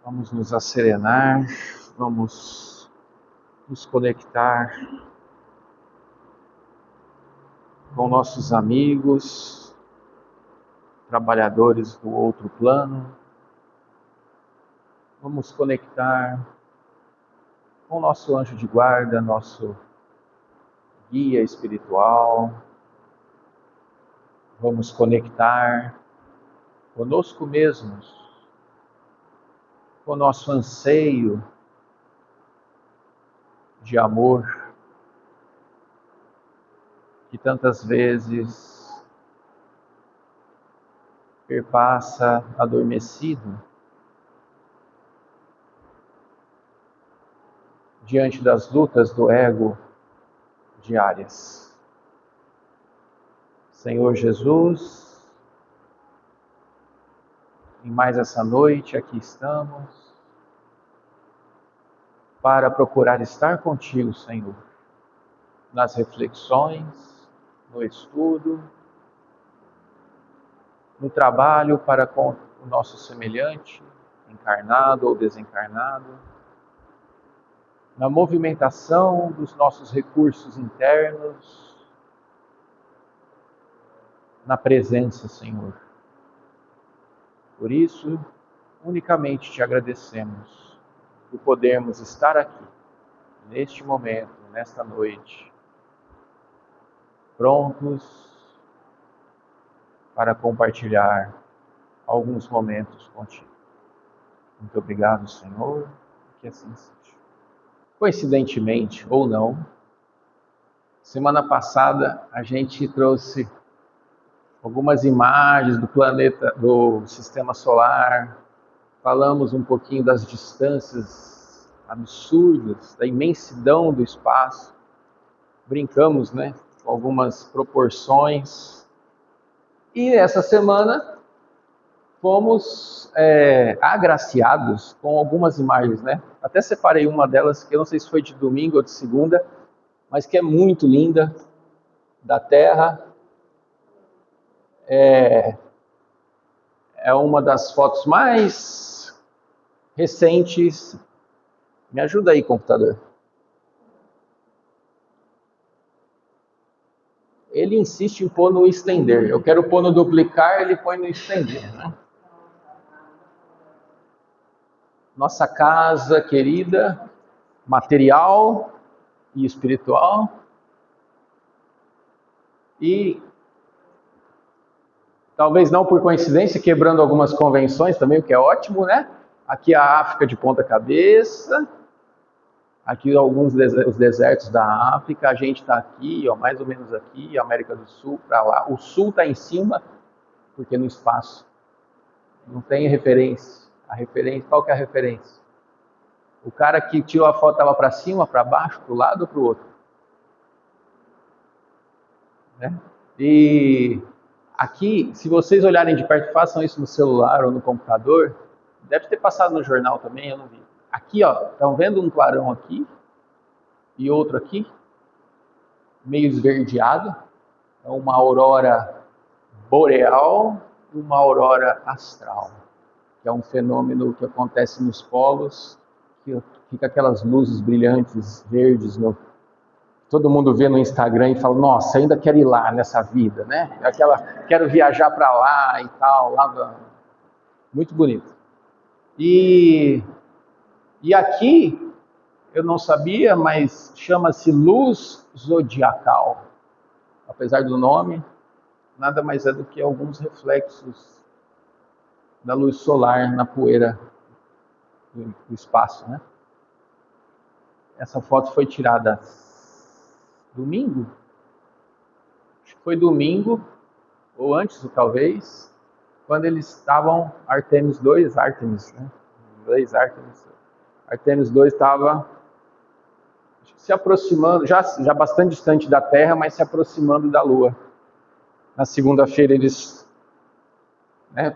Vamos nos asserenar, vamos nos conectar com nossos amigos, trabalhadores do outro plano. Vamos conectar com o nosso anjo de guarda, nosso guia espiritual. Vamos conectar conosco mesmos, com o nosso anseio de amor, que tantas vezes perpassa adormecido diante das lutas do ego diárias. Senhor Jesus, em mais essa noite aqui estamos para procurar estar contigo, Senhor, nas reflexões, no estudo, no trabalho para com o nosso semelhante, encarnado ou desencarnado, na movimentação dos nossos recursos internos, na presença, Senhor. Por isso, unicamente te agradecemos por podermos estar aqui, neste momento, nesta noite, prontos para compartilhar alguns momentos contigo. Muito obrigado, Senhor, que assim seja. Coincidentemente ou não, semana passada a gente trouxe algumas imagens do planeta, do sistema solar, falamos um pouquinho das distâncias absurdas, da imensidão do espaço, brincamos, né, com algumas proporções, e essa semana fomos agraciados com algumas imagens, né? Até separei uma delas, que eu não sei se foi de domingo ou de segunda, mas que é muito linda, da Terra. É uma das fotos mais recentes. Me ajuda aí, computador. Ele insiste em pôr no estender. Eu quero pôr no duplicar, ele põe no estender, né? Nossa casa querida, material e espiritual. E talvez não por coincidência, quebrando algumas convenções também, o que é ótimo, né? Aqui a África de ponta cabeça, aqui alguns os desertos da África, a gente está aqui, ó, mais ou menos aqui, América do Sul para lá. O Sul está em cima, porque no espaço não tem referência. A referência, qual que é a referência? O cara que tirou a foto estava para cima, para baixo, para o lado ou para o outro? Né? E aqui, se vocês olharem de perto, façam isso no celular ou no computador, deve ter passado no jornal também, eu não vi. Aqui, ó, estão vendo um clarão aqui e outro aqui, meio esverdeado, é uma aurora boreal e uma aurora astral, que é um fenômeno que acontece nos polos, que fica aquelas luzes brilhantes verdes todo mundo vê no Instagram e fala, nossa, ainda quero ir lá nessa vida, né? Quero viajar para lá e tal, muito bonito. E aqui, eu não sabia, mas chama-se luz zodiacal. Apesar do nome, nada mais é do que alguns reflexos da luz solar na poeira do espaço, né? Essa foto foi tirada domingo? Acho que foi domingo, ou antes, talvez, quando eles estavam, Artemis 2, Artemis, né? Em inglês, Artemis 2 estava se aproximando, já bastante distante da Terra, mas se aproximando da Lua. Na segunda-feira eles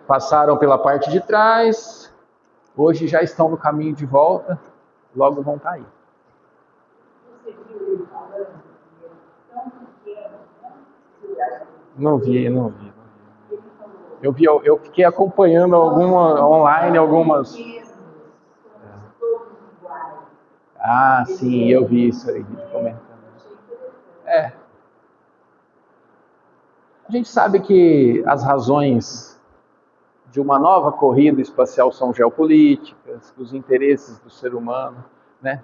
passaram pela parte de trás, hoje já estão no caminho de volta, logo vão estar aí. Não vi. Eu fiquei acompanhando online algumas. Ah, sim, eu vi isso aí, comentando. É. A gente sabe que as razões de uma nova corrida espacial são geopolíticas, os interesses do ser humano, né?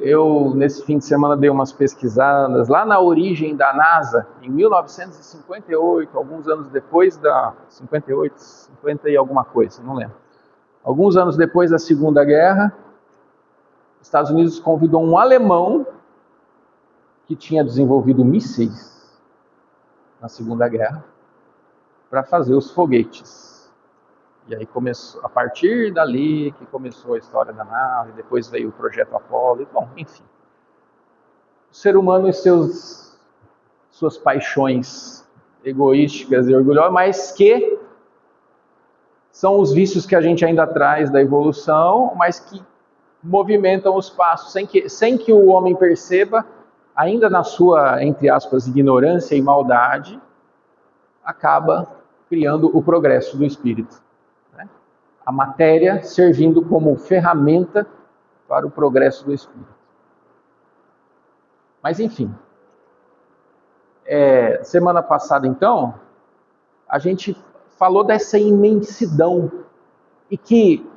Eu, nesse fim de semana, dei umas pesquisadas lá na origem da NASA, em 1958, alguns anos depois da... 58, 50 e alguma coisa, não lembro. Alguns anos depois da Segunda Guerra, os Estados Unidos convidou um alemão que tinha desenvolvido mísseis na Segunda Guerra para fazer os foguetes. E aí começou, a partir dali que começou a história da nave, depois veio o projeto Apollo, bom, enfim. O ser humano e suas paixões egoísticas e orgulhosas, mas que são os vícios que a gente ainda traz da evolução, mas que movimentam os passos sem que o homem perceba, ainda na sua, entre aspas, ignorância e maldade, acaba criando o progresso do espírito. A matéria servindo como ferramenta para o progresso do espírito. Mas enfim, semana passada então, a gente falou dessa imensidão e que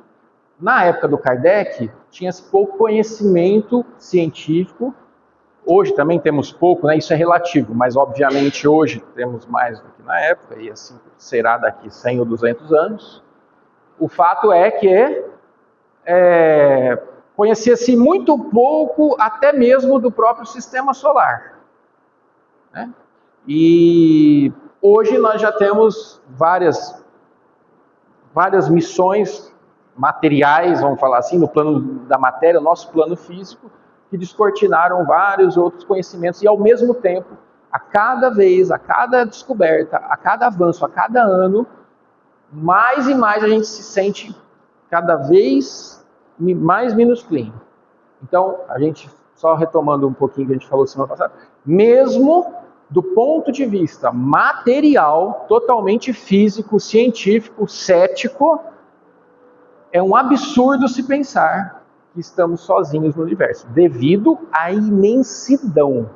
na época do Kardec tinha-se pouco conhecimento científico. Hoje também temos pouco, né? Isso é relativo, mas obviamente hoje temos mais do que na época, e assim será daqui 100 ou 200 anos. O fato é que conhecia-se muito pouco, até mesmo do próprio sistema solar. Né? E hoje nós já temos várias missões materiais, vamos falar assim, no plano da matéria, o nosso plano físico, que descortinaram vários outros conhecimentos, e ao mesmo tempo, a cada vez, a cada descoberta, a cada avanço, a cada ano, mais e mais a gente se sente cada vez mais minusclino. Então, a gente, só retomando um pouquinho que a gente falou semana passada, mesmo do ponto de vista material, totalmente físico, científico, cético, é um absurdo se pensar que estamos sozinhos no universo, devido à imensidão.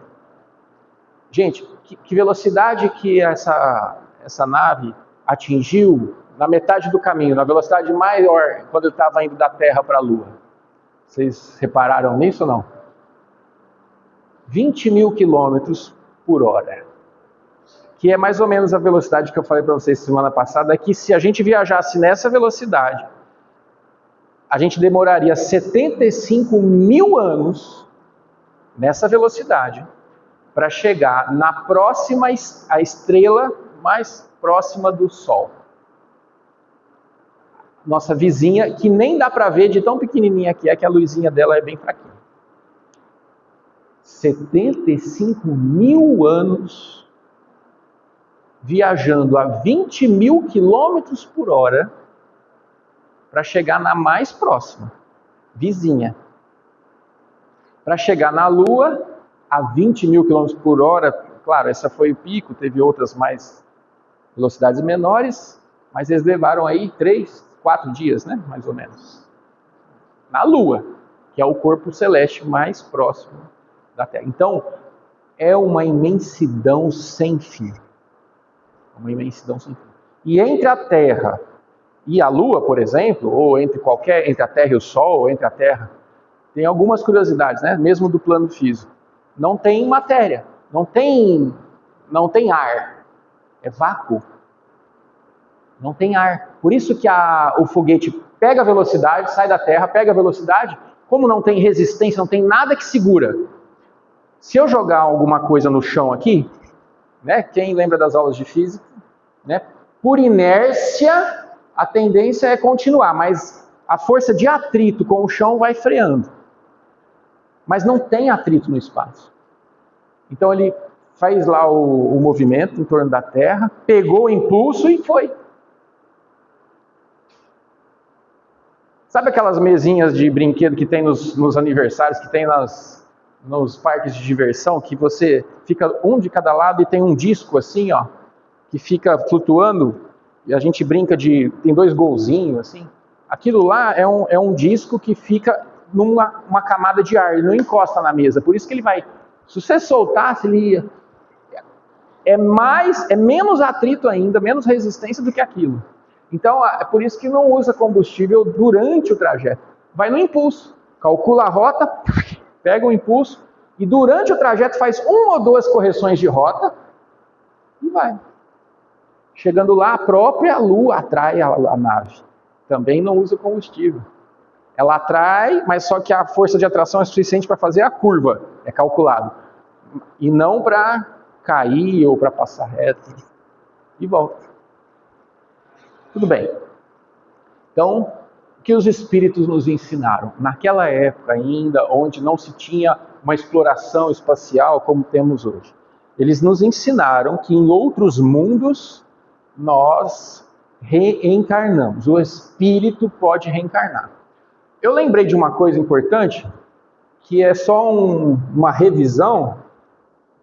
Gente, que velocidade que essa nave atingiu na metade do caminho, na velocidade maior, quando ele estava indo da Terra para a Lua. Vocês repararam nisso ou não? 20 mil quilômetros por hora. Que é mais ou menos a velocidade que eu falei para vocês semana passada, que se a gente viajasse nessa velocidade, a gente demoraria 75 mil anos nessa velocidade para chegar na próxima, a estrela mais próxima do Sol. Nossa vizinha, que nem dá para ver de tão pequenininha que a luzinha dela é bem fraquinha. 75 mil anos viajando a 20 mil quilômetros por hora para chegar na mais próxima, vizinha. Para chegar na Lua, a 20 mil quilômetros por hora, claro, essa foi o pico, teve outras mais velocidades menores, mas eles levaram aí 3, 4 dias, né, mais ou menos, na Lua, que é o corpo celeste mais próximo da Terra. Então, é uma imensidão sem fim. Uma imensidão sem fim. E entre a Terra e a Lua, por exemplo, ou entre a Terra e o Sol, ou entre a Terra, tem algumas curiosidades, né, mesmo do plano físico. Não tem matéria, não tem ar, é vácuo. Não tem ar. Por isso que o foguete pega a velocidade, sai da Terra, pega a velocidade, como não tem resistência, não tem nada que segura. Se eu jogar alguma coisa no chão aqui, né, quem lembra das aulas de física, né, por inércia, a tendência é continuar, mas a força de atrito com o chão vai freando. Mas não tem atrito no espaço. Então ele faz lá o movimento em torno da Terra, pegou o impulso e foi. Sabe aquelas mesinhas de brinquedo que tem nos aniversários, que tem nos parques de diversão, que você fica um de cada lado e tem um disco assim, ó, que fica flutuando, e a gente brinca tem 2 golzinhos assim. Aquilo lá é um disco que fica numa camada de ar, ele não encosta na mesa. Por isso que ele vai... Se você soltasse, ele ia... É menos atrito ainda, menos resistência do que aquilo. Então, é por isso que não usa combustível durante o trajeto. Vai no impulso, calcula a rota, pega o impulso, e durante o trajeto faz 1 ou 2 correções de rota, e vai. Chegando lá, a própria Lua atrai a nave. Também não usa combustível. Ela atrai, mas só que a força de atração é suficiente para fazer a curva. É calculado. E não para cair ou para passar reto. E volta. Tudo bem. Então, o que os espíritos nos ensinaram? Naquela época ainda, onde não se tinha uma exploração espacial como temos hoje. Eles nos ensinaram que em outros mundos nós reencarnamos. O espírito pode reencarnar. Eu lembrei de uma coisa importante, que é só uma revisão,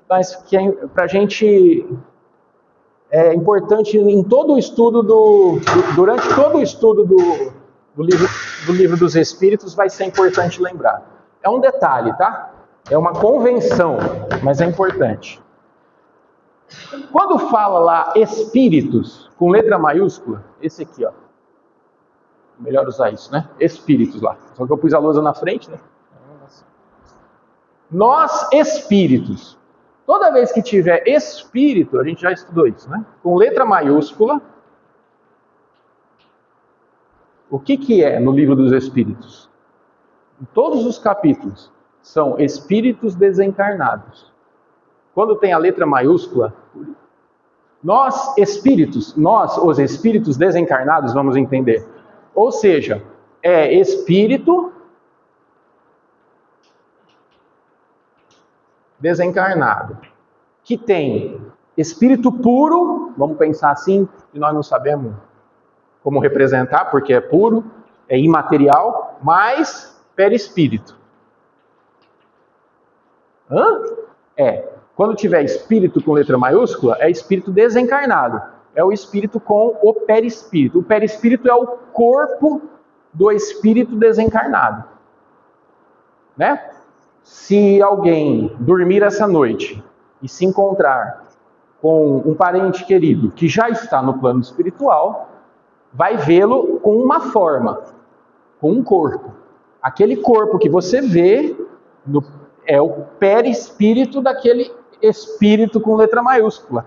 mas que para a gente é importante em todo o estudo durante todo o estudo do livro dos Espíritos, vai ser importante lembrar. É um detalhe, tá? É uma convenção, mas é importante. Quando fala lá espíritos, com letra maiúscula, esse aqui, ó. Melhor usar isso, né? Espíritos lá. Só que eu pus a lousa na frente, né? Nós, espíritos. Toda vez que tiver espírito, a gente já estudou isso, né? Com letra maiúscula. O que é no livro dos Espíritos? Em todos os capítulos, são espíritos desencarnados. Quando tem a letra maiúscula, nós, espíritos, nós, os espíritos desencarnados, vamos entender. Ou seja, é espírito desencarnado, que tem espírito puro, vamos pensar assim, que nós não sabemos como representar, porque é puro, é imaterial, mas perispírito. Quando tiver espírito com letra maiúscula, é espírito desencarnado. É o espírito com o perispírito. O perispírito é o corpo do espírito desencarnado. Né? Se alguém dormir essa noite e se encontrar com um parente querido que já está no plano espiritual, vai vê-lo com uma forma, com um corpo. Aquele corpo que você vê é o perispírito daquele espírito com letra maiúscula.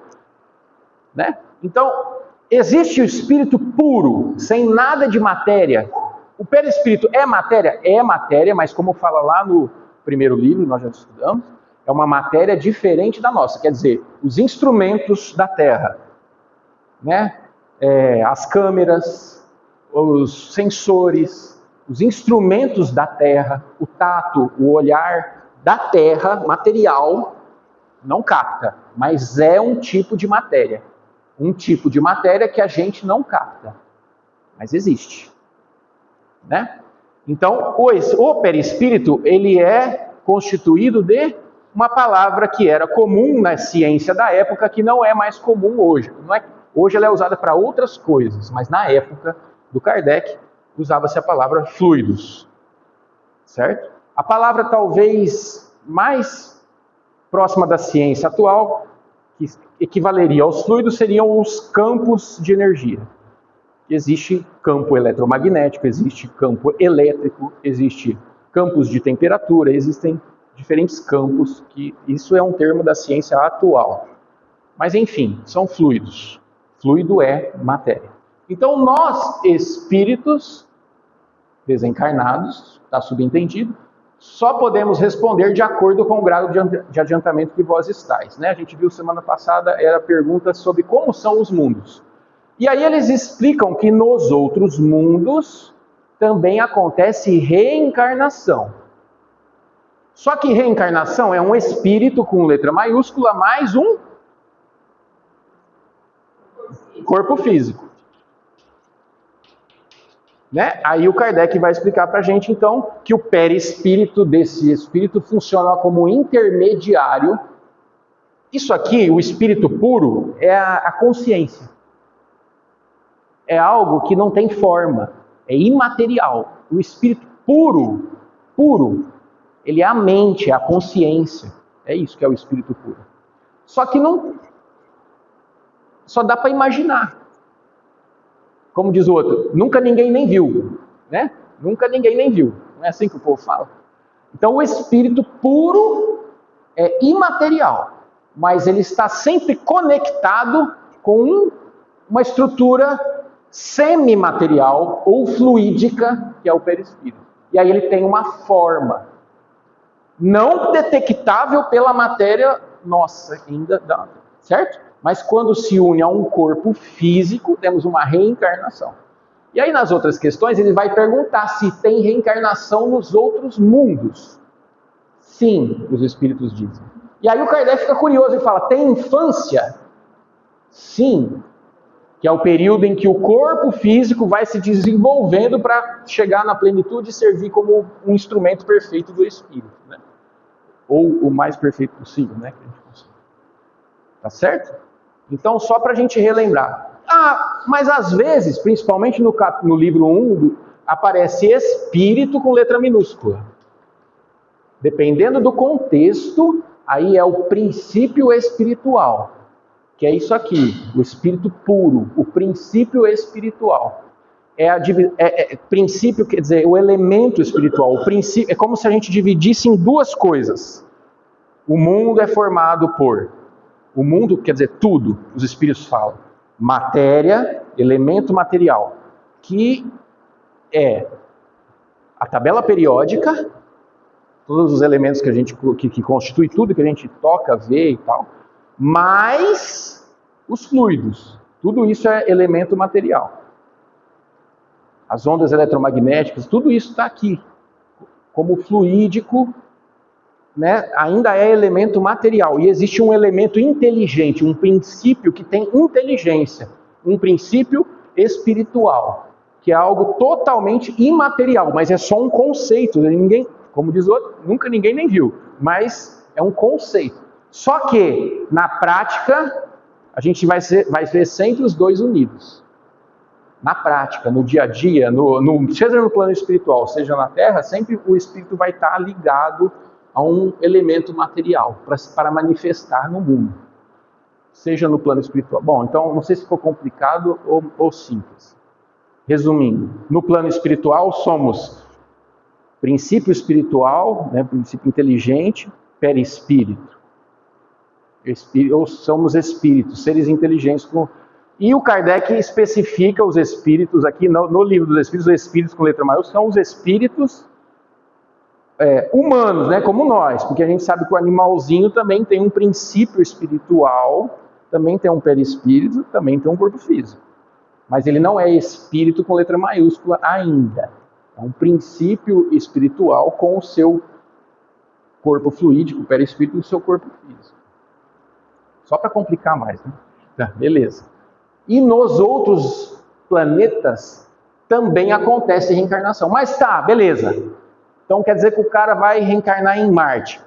Né? Então, existe o espírito puro, sem nada de matéria. O perispírito é matéria? É matéria, mas como fala lá no primeiro livro, nós já estudamos, é uma matéria diferente da nossa. Quer dizer, os instrumentos da Terra, né? As câmeras, os sensores, os instrumentos da Terra, o tato, o olhar da Terra, material, não capta, mas é um tipo de matéria. Um tipo de matéria que a gente não capta, mas existe. Né? Então, o perispírito, ele é constituído de uma palavra que era comum na ciência da época, que não é mais comum hoje. Hoje ela é usada para outras coisas, mas na época do Kardec, usava-se a palavra fluidos. Certo? A palavra talvez mais próxima da ciência atual, que equivaleria aos fluidos, seriam os campos de energia. Existe campo eletromagnético, existe campo elétrico, existe campos de temperatura, existem diferentes campos, que isso é um termo da ciência atual. Mas enfim, são fluidos. Fluido é matéria. Então nós, espíritos desencarnados, está subentendido, só podemos responder de acordo com o grau de adiantamento que vós estáis. Né? A gente viu semana passada, era pergunta sobre como são os mundos. E aí eles explicam que nos outros mundos também acontece reencarnação. Só que reencarnação é um espírito com letra maiúscula mais um corpo físico. Né? Aí o Kardec vai explicar para a gente, então, que o perispírito desse espírito funciona como intermediário. Isso aqui, o espírito puro, é a consciência. É algo que não tem forma, é imaterial. O espírito puro puro, ele é a mente, é a consciência. É isso que é o espírito puro. Só que não... Só dá para imaginar. Como diz o outro, nunca ninguém nem viu, né? Nunca ninguém nem viu. Não é assim que o povo fala? Então o espírito puro é imaterial, mas ele está sempre conectado com uma estrutura semimaterial ou fluídica, que é o perispírito. E aí ele tem uma forma não detectável pela matéria nossa, ainda dá, certo? Mas quando se une a um corpo físico, temos uma reencarnação. E aí nas outras questões ele vai perguntar se tem reencarnação nos outros mundos. Sim, os espíritos dizem. E aí o Kardec fica curioso e fala, tem infância? Sim, que é o período em que o corpo físico vai se desenvolvendo para chegar na plenitude e servir como um instrumento perfeito do espírito, né? Ou o mais perfeito possível, né? Tá certo? Então, só para a gente relembrar. Mas às vezes, principalmente no livro 1, aparece espírito com letra minúscula. Dependendo do contexto, aí é o princípio espiritual. Que é isso aqui, o espírito puro, o princípio espiritual. Princípio quer dizer o elemento espiritual. O princípio, é como se a gente dividisse em duas coisas. O mundo é formado por... O mundo quer dizer tudo, os espíritos falam. Matéria, elemento material, que é a tabela periódica, todos os elementos que constituem tudo que a gente toca, vê e tal, mais os fluidos. Tudo isso é elemento material. As ondas eletromagnéticas, tudo isso está aqui. Como fluídico, né, ainda é elemento material. E existe um elemento inteligente, um princípio que tem inteligência. Um princípio espiritual, que é algo totalmente imaterial, mas é só um conceito. Ninguém, como diz o outro, nunca ninguém nem viu, mas é um conceito. Só que, na prática, a gente vai ver sempre os dois unidos. Na prática, no dia a dia, seja no plano espiritual, seja na Terra, sempre o espírito vai estar ligado a um elemento material para manifestar no mundo. Seja no plano espiritual. Bom, então, não sei se ficou complicado ou simples. Resumindo, no plano espiritual somos princípio espiritual, né, princípio inteligente, perispírito. Ou somos espíritos, seres inteligentes. E o Kardec especifica os espíritos aqui, no livro dos espíritos, os espíritos com letra maiúscula, são os espíritos humanos, né, como nós, porque a gente sabe que o animalzinho também tem um princípio espiritual, também tem um perispírito, também tem um corpo físico. Mas ele não é espírito com letra maiúscula ainda. É um princípio espiritual com o seu corpo fluídico, o perispírito e o seu corpo físico. Só para complicar mais, né? Tá, beleza. E nos outros planetas também acontece reencarnação. Mas tá, beleza. Então quer dizer que o cara vai reencarnar em Marte.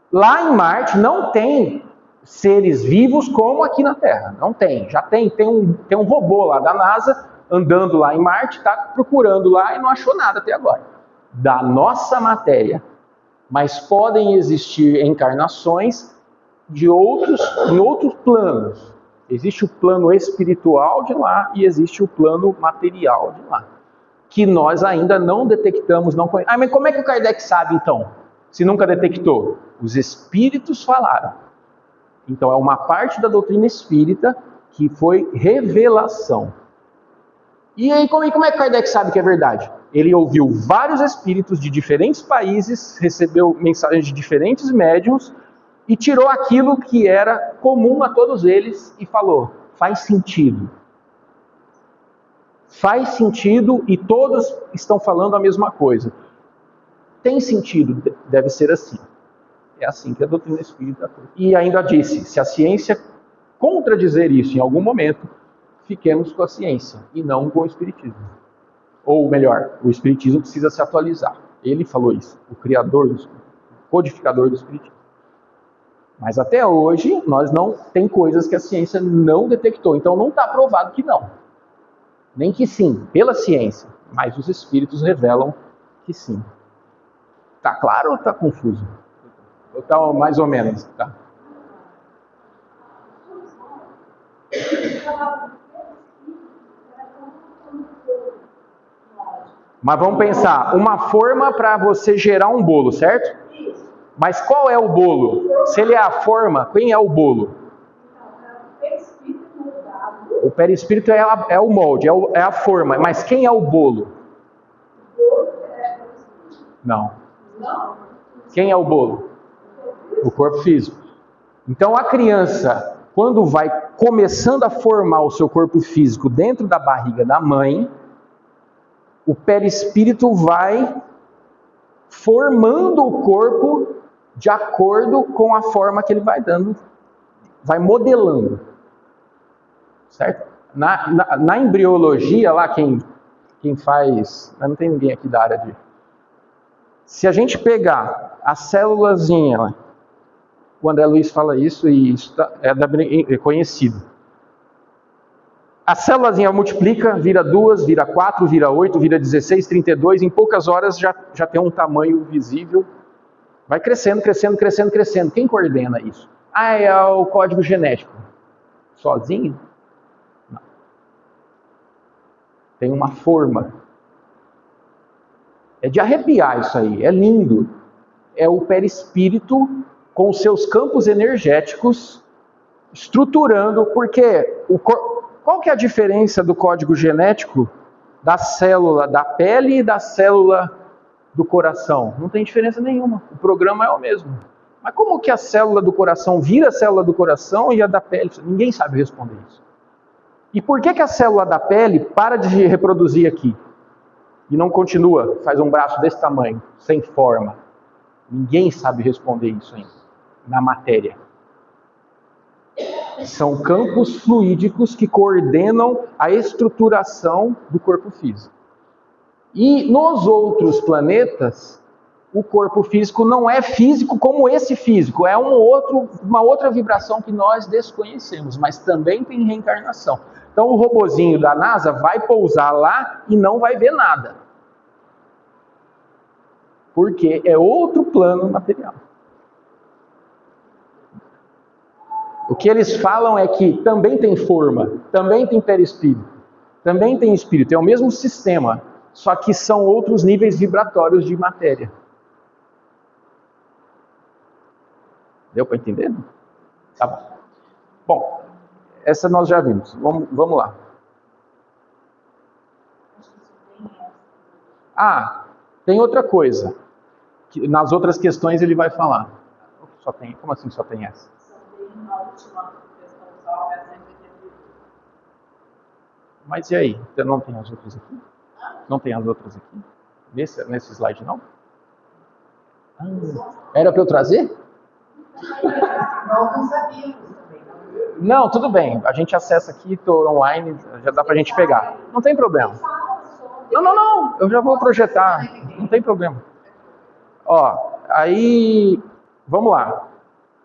Lá em Marte não tem seres vivos como aqui na Terra. Não tem. Já tem um robô lá da NASA andando lá em Marte, está procurando lá e não achou nada até agora. Da nossa matéria. Mas podem existir encarnações em outros planos. Existe o plano espiritual de lá e existe o plano material de lá. Que nós ainda não detectamos, não conhecemos. Mas como é que o Kardec sabe então? Se nunca detectou? Os espíritos falaram. Então é uma parte da doutrina espírita que foi revelação. E aí como é que o Kardec sabe que é verdade? Ele ouviu vários espíritos de diferentes países, recebeu mensagens de diferentes médiuns e tirou aquilo que era comum a todos eles e falou, faz sentido. Faz sentido e todos estão falando a mesma coisa. Tem sentido, deve ser assim. É assim que a doutrina espírita foi. E ainda disse, se a ciência contradizer isso em algum momento, fiquemos com a ciência e não com o espiritismo. Ou melhor, o espiritismo precisa se atualizar. Ele falou isso, o criador, o codificador do espiritismo. Mas até hoje, tem coisas que a ciência não detectou. Então não está provado que não. Nem que sim, pela ciência. Mas os espíritos revelam que sim. Tá claro ou tá confuso? Ou tá mais ou menos? Tá. Mas vamos pensar, uma forma para você gerar um bolo, certo? Mas qual é o bolo? Se ele é a forma, quem é o bolo? O perispírito é o molde, é a forma. Mas quem é o bolo? Não. Quem é o bolo? O corpo físico. Então a criança, quando vai começando a formar o seu corpo físico dentro da barriga da mãe, o perispírito vai formando o corpo de acordo com a forma que ele vai dando, vai modelando. Certo? Na embriologia, lá quem faz... Não tem ninguém aqui da área de... Se a gente pegar a célulazinha, o André Luiz fala isso e isso é conhecido. A célulazinha multiplica, vira 2, vira 4, vira 8, vira 16, 32, em poucas horas já tem um tamanho visível. Vai crescendo, crescendo, crescendo, crescendo. Quem coordena isso? É o código genético. Sozinho? Não. Tem uma forma. É de arrepiar isso aí, é lindo. É o perispírito com seus campos energéticos estruturando, porque qual que é a diferença do código genético da célula da pele e da célula do coração? Não tem diferença nenhuma, o programa é o mesmo. Mas como que a célula do coração vira a célula do coração e a da pele? Ninguém sabe responder isso. E por que a célula da pele para de reproduzir aqui? E não continua, faz um braço desse tamanho, sem forma? Ninguém sabe responder isso ainda, na matéria. São campos fluídicos que coordenam a estruturação do corpo físico. E nos outros planetas, o corpo físico não é físico como esse físico, é uma outra vibração que nós desconhecemos, mas também tem reencarnação. Então o robozinho da NASA vai pousar lá e não vai ver nada. Porque é outro plano material. O que eles falam é que também tem forma, também tem perispírito, também tem espírito, é o mesmo sistema, só que são outros níveis vibratórios de matéria. Deu para entender? Tá bom. Bom, essa nós já vimos. Vamos lá. Tem outra coisa. Que nas outras questões ele vai falar. Como assim só tem essa? Mas e aí? Não tem as outras aqui? Não tem as outras aqui? Nesse slide não? Era para eu trazer? Não, tudo bem. A gente acessa aqui, estou online, já dá para a gente pegar. Não tem problema. Não. Eu já vou projetar. Não tem problema. Aí, vamos lá.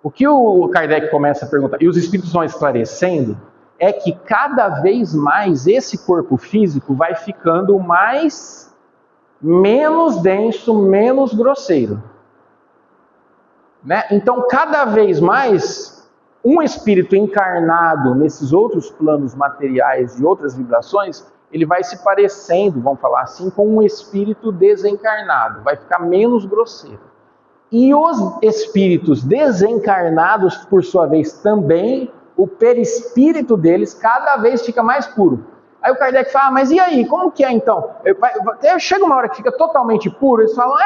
O que o Kardec começa a perguntar, e os espíritos vão esclarecendo, é que cada vez mais esse corpo físico vai ficando menos denso, menos grosseiro. Né? Então, cada vez mais, um espírito encarnado nesses outros planos materiais e outras vibrações, ele vai se parecendo, vamos falar assim, com um espírito desencarnado, vai ficar menos grosseiro. E os espíritos desencarnados, por sua vez, também, o perispírito deles cada vez fica mais puro. Aí o Kardec fala, mas e aí, como que é então? Chega uma hora que fica totalmente puro, eles falam,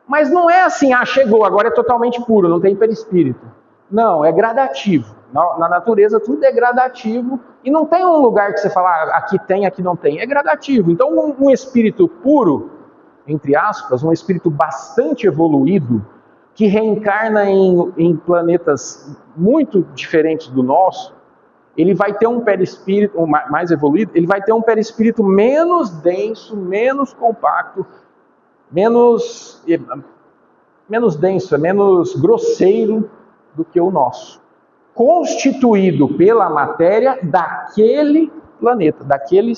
mas não é assim, chegou, agora é totalmente puro, não tem perispírito. Não, é gradativo. Na natureza tudo é gradativo e não tem um lugar que você fala, aqui tem, aqui não tem. É gradativo. Então um espírito puro, entre aspas, um espírito bastante evoluído, que reencarna em planetas muito diferentes do nosso, ele vai ter um perispírito mais evoluído, ele vai ter um perispírito menos denso, menos compacto, menos denso, menos grosseiro do que o nosso. Constituído pela matéria daquele planeta, daquele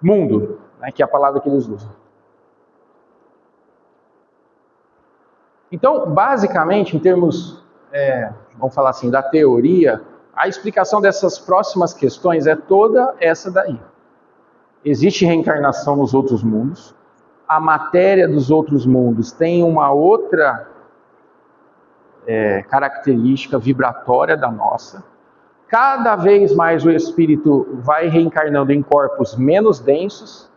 mundo, né, que é a palavra que eles usam. Então, basicamente, em termos, vamos falar assim, da teoria, a explicação dessas próximas questões é toda essa daí. Existe reencarnação nos outros mundos, a matéria dos outros mundos tem uma outra característica vibratória da nossa. Cada vez mais o espírito vai reencarnando em corpos menos densos.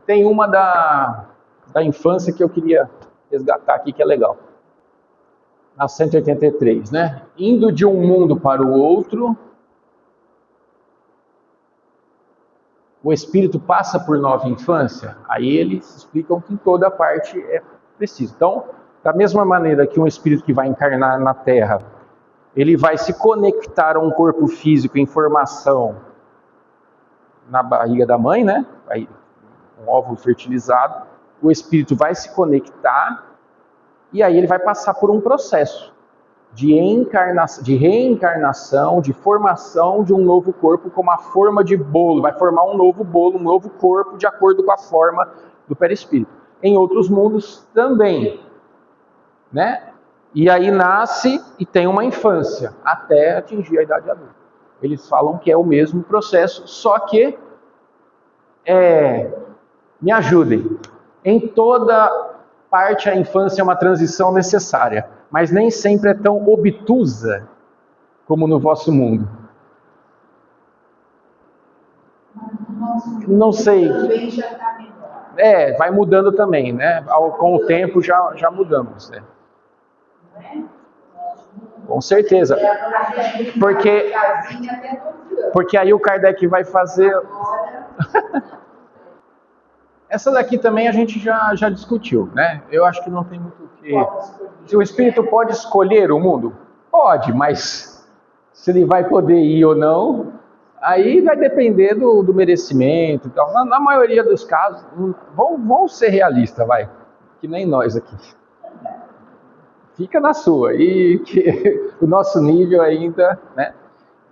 Tem uma da infância que eu queria resgatar aqui, que é legal. Na 183, né? Indo de um mundo para o outro, o espírito passa por nova infância. Aí eles explicam que em toda parte é preciso. Então, da mesma maneira que um espírito que vai encarnar na Terra, ele vai se conectar a um corpo físico em formação na barriga da mãe, né? Aí, um óvulo fertilizado, o espírito vai se conectar e aí ele vai passar por um processo de reencarnação, de formação de um novo corpo com uma forma de bolo, vai formar um novo bolo, um novo corpo de acordo com a forma do perispírito. Em outros mundos também, né? E aí nasce e tem uma infância até atingir a idade adulta. Eles falam que é o mesmo processo, só que me ajudem. Em toda parte a infância é uma transição necessária, mas nem sempre é tão obtusa como no vosso mundo. Não sei. Vai mudando também, né? Com o tempo já mudamos, né? Com certeza. Porque aí o Kardec vai fazer... Essa daqui também a gente já discutiu, né? Eu acho que não tem muito o que... Se o espírito pode escolher o mundo? Pode, mas se ele vai poder ir ou não, aí vai depender do merecimento e tal. Na maioria dos casos, vamos ser realistas, vai. Que nem nós aqui. Fica na sua. E que o nosso nível ainda, né?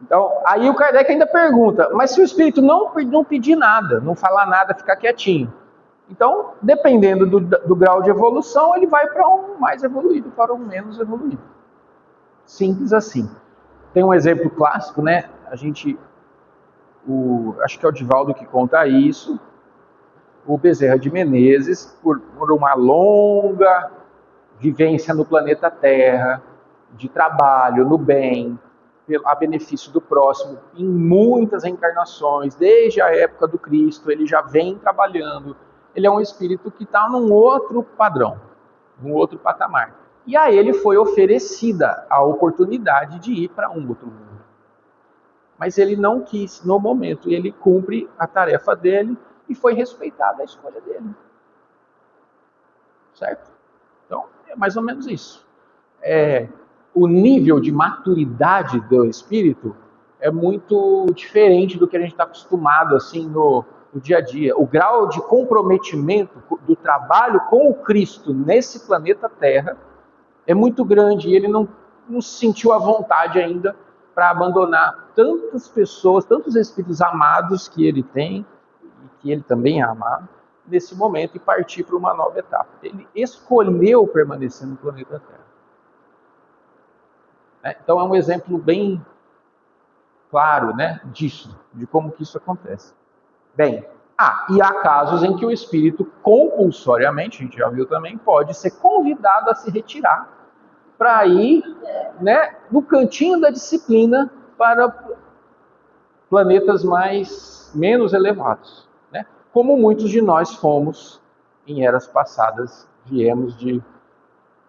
Então, aí o Kardec ainda pergunta, mas se o espírito não pedir nada, não falar nada, ficar quietinho, então, dependendo do grau de evolução, ele vai para um mais evoluído, para um menos evoluído. Simples assim. Tem um exemplo clássico, né? Acho que é o Divaldo que conta isso. O Bezerra de Menezes, por uma longa vivência no planeta Terra, de trabalho, no bem, a benefício do próximo, em muitas reencarnações, desde a época do Cristo, ele já vem trabalhando. Ele é um espírito que está num outro padrão, num outro patamar. E a ele foi oferecida a oportunidade de ir para um outro mundo. Mas ele não quis no momento, ele cumpre a tarefa dele e foi respeitada a escolha dele. Certo? Então, é mais ou menos isso. O nível de maturidade do espírito é muito diferente do que a gente está acostumado assim no dia a dia. O grau de comprometimento do trabalho com o Cristo nesse planeta Terra é muito grande e ele não se sentiu à vontade ainda para abandonar tantas pessoas, tantos espíritos amados que ele tem e que ele também é amado nesse momento e partir para uma nova etapa. Ele escolheu permanecer no planeta Terra. Então é um exemplo bem claro, né, disso, de como que isso acontece. Bem, e há casos em que o espírito compulsoriamente, a gente já viu também, pode ser convidado a se retirar para ir, né, no cantinho da disciplina para planetas menos elevados, né? Como muitos de nós fomos em eras passadas, viemos de...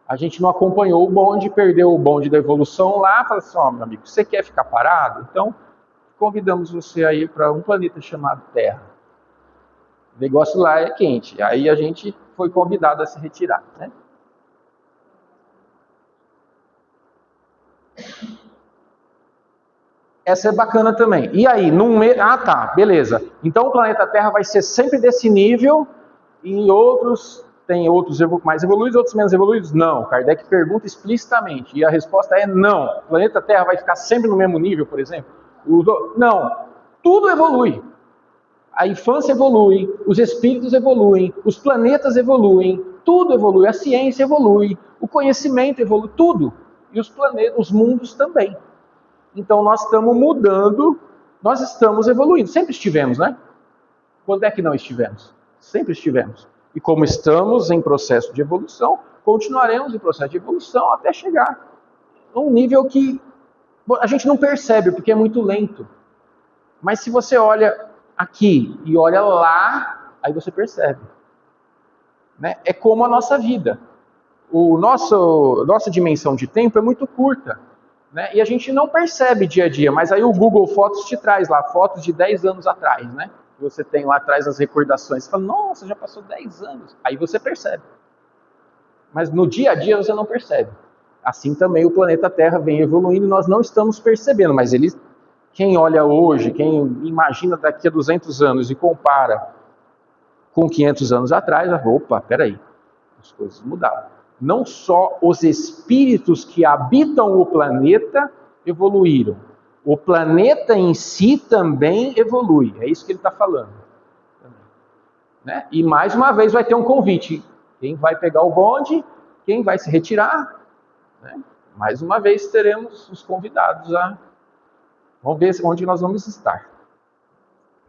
A gente não acompanhou o bonde, perdeu o bonde da evolução lá, fala assim, meu amigo, você quer ficar parado? Então, convidamos você a ir para um planeta chamado Terra. O negócio lá é quente. Aí a gente foi convidado a se retirar, né? Essa é bacana também. E aí, beleza. Então o planeta Terra vai ser sempre desse nível e tem outros mais evoluídos, outros menos evoluídos? Não. Kardec pergunta explicitamente e a resposta é não. O planeta Terra vai ficar sempre no mesmo nível, por exemplo? Não. Tudo evolui. A infância evolui, os espíritos evoluem, os planetas evoluem, Tudo evolui, a ciência evolui, o conhecimento evolui, tudo. E os planetas, os mundos também. Então nós estamos mudando, nós estamos evoluindo. Sempre estivemos, né? Quando é que não estivemos? Sempre estivemos. E como estamos em processo de evolução, continuaremos em processo de evolução até chegar a um nível que a gente não percebe, porque é muito lento. Mas se você olha aqui e olha lá, aí você percebe. Né? É como a nossa vida. Nossa dimensão de tempo é muito curta. Né? E a gente não percebe dia a dia, mas aí o Google Fotos te traz lá fotos de 10 anos atrás. Né? Você tem lá atrás as recordações. Você fala, nossa, já passou 10 anos. Aí você percebe. Mas no dia a dia você não percebe. Assim também o planeta Terra vem evoluindo e nós não estamos percebendo, mas quem olha hoje, quem imagina daqui a 200 anos e compara com 500 anos atrás, opa, peraí, as coisas mudaram. Não só os espíritos que habitam o planeta evoluíram, o planeta em si também evolui, é isso que ele está falando. Né? E mais uma vez vai ter um convite, quem vai pegar o bonde, quem vai se retirar, né? Mais uma vez teremos os convidados a... Vamos ver onde nós vamos estar.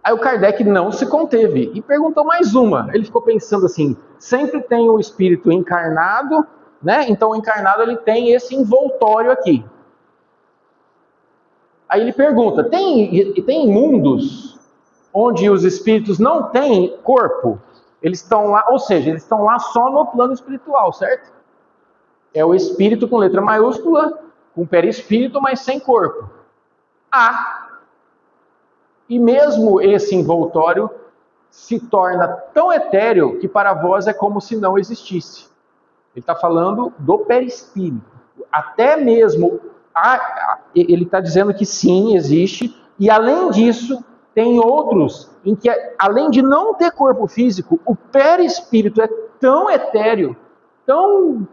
Aí o Kardec não se conteve e perguntou mais uma. Ele ficou pensando assim, sempre tem o espírito encarnado, né? Então o encarnado ele tem esse envoltório aqui. Aí ele pergunta, tem mundos onde os espíritos não têm corpo? Eles estão lá, ou seja, eles estão lá só no plano espiritual, certo? É o espírito com letra maiúscula, com perispírito, mas sem corpo. E mesmo esse envoltório se torna tão etéreo que para vós é como se não existisse. Ele está falando do perispírito. Até mesmo, ele está dizendo que sim, existe, e além disso, tem outros em que, além de não ter corpo físico, o perispírito é tão etéreo, tão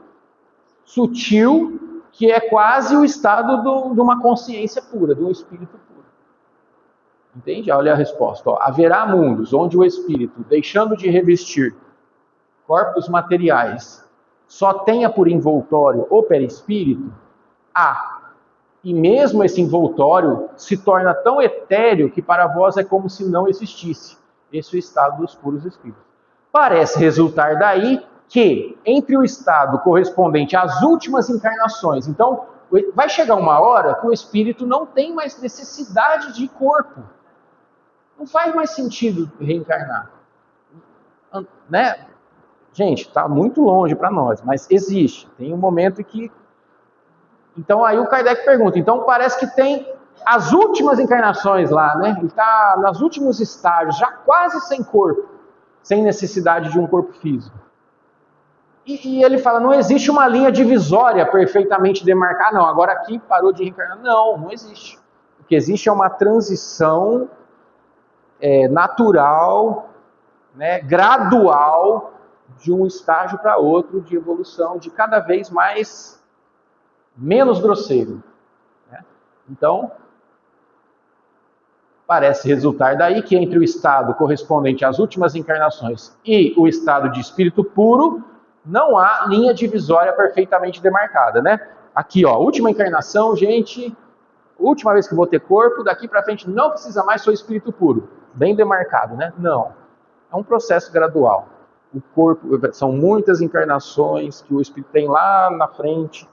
sutil, que é quase o estado de uma consciência pura, de um espírito puro. Entende? Olha a resposta. Haverá mundos onde o espírito, deixando de revestir corpos materiais, só tenha por envoltório o perispírito? E mesmo esse envoltório se torna tão etéreo que para vós é como se não existisse. Esse é o estado dos puros espíritos. Parece resultar daí que, entre o estado correspondente às últimas encarnações, então, vai chegar uma hora que o espírito não tem mais necessidade de corpo. Não faz mais sentido reencarnar. Né? Gente, está muito longe para nós, mas existe. Tem um momento em que... Então aí o Kardec pergunta, então parece que tem as últimas encarnações lá, né? Ele está nos últimos estágios, já quase sem corpo, sem necessidade de um corpo físico. E ele fala, não existe uma linha divisória perfeitamente demarcada. Não, agora aqui parou de reencarnar. Não existe. O que existe é uma transição natural, né, gradual, de um estágio para outro de evolução, de cada vez menos grosseiro. Né? Então, parece resultar daí que entre o estado correspondente às últimas encarnações e o estado de espírito puro, não há linha divisória perfeitamente demarcada, né? Aqui, ó, última encarnação, gente, última vez que vou ter corpo, daqui para frente não precisa mais, sou espírito puro. Bem demarcado, né? Não. É um processo gradual. O corpo, são muitas encarnações que o espírito tem lá na frente,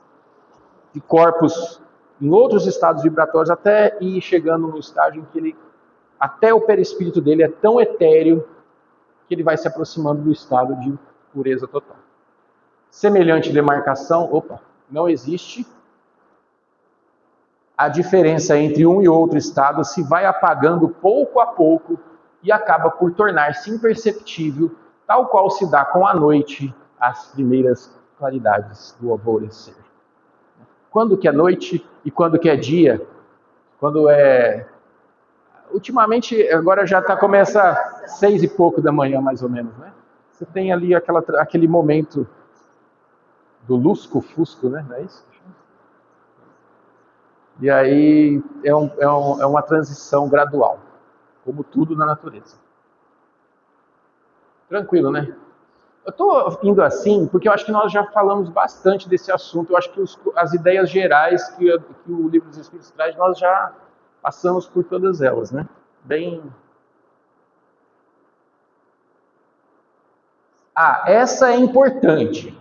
de corpos em outros estados vibratórios, até ir chegando no estágio em que até o perispírito dele é tão etéreo que ele vai se aproximando do estado de pureza total. Semelhante demarcação, não existe. A diferença entre um e outro estado se vai apagando pouco a pouco e acaba por tornar-se imperceptível, tal qual se dá com a noite as primeiras claridades do alvorecer. Quando que é noite e quando que é dia? Quando é... Ultimamente, agora já começa 6 e pouco da manhã, mais ou menos, né? Você tem ali aquele momento do lusco-fusco, né? Não é isso? E aí é uma transição gradual, como tudo na natureza. Tranquilo, né? Eu estou indo assim porque eu acho que nós já falamos bastante desse assunto. Eu acho que as ideias gerais que o Livro dos Espíritos traz, nós já passamos por todas elas, né? Bem... essa é importante.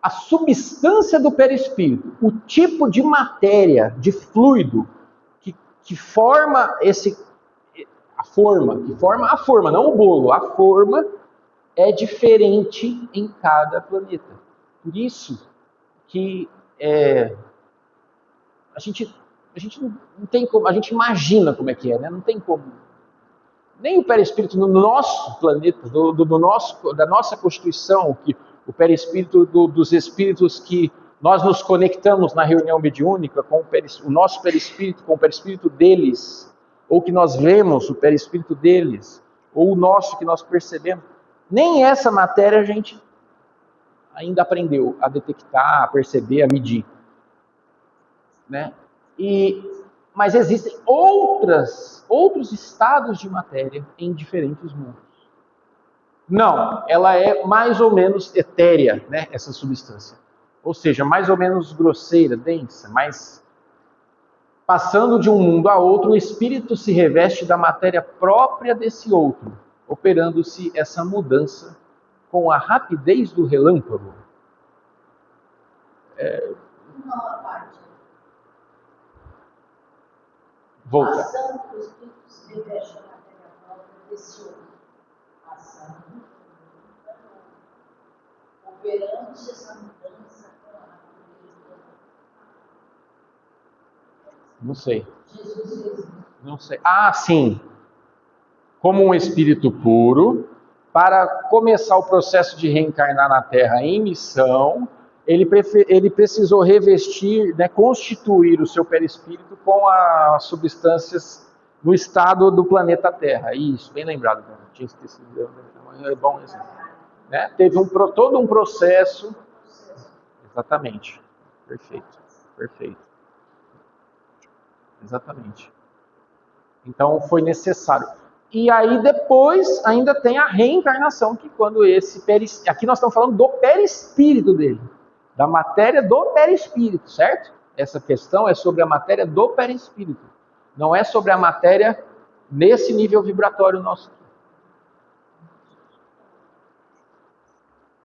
A substância do perispírito, o tipo de matéria, de fluido, que forma a forma, não o bolo, a forma é diferente em cada planeta. Por isso que a gente não tem como, a gente imagina como é que é, né? Não tem como. Nem o perispírito no nosso planeta, da nossa constituição, que o perispírito dos espíritos que nós nos conectamos na reunião mediúnica com o nosso perispírito, com o perispírito deles, ou que nós vemos o perispírito deles, ou o nosso que nós percebemos. Nem essa matéria a gente ainda aprendeu a detectar, a perceber, a medir, né? Mas existem outros estados de matéria em diferentes mundos. Não, ela é mais ou menos etérea, né, essa substância. Ou seja, mais ou menos grosseira, densa, mas passando de um mundo a outro, o espírito se reveste da matéria própria desse outro, operando-se essa mudança com a rapidez do relâmpago. Volta. Passando que o espírito se reveste da matéria própria desse outro. Passando, operando-se essa mudança com a rapidez do relâmpago. Não sei. Jesus fez. Não sei. Sim. Como um espírito puro, para começar o processo de reencarnar na Terra em missão, ele precisou revestir, né, constituir o seu perispírito com as substâncias no estado do planeta Terra. Isso, bem lembrado. Né? Tinha esquecido. É bom isso. Né? Teve todo um processo. Exatamente. Perfeito. Exatamente. Então foi necessário. E aí depois ainda tem a reencarnação, que quando aqui nós estamos falando do perispírito dele, da matéria do perispírito, certo? Essa questão é sobre a matéria do perispírito. Não é sobre a matéria nesse nível vibratório nosso aqui.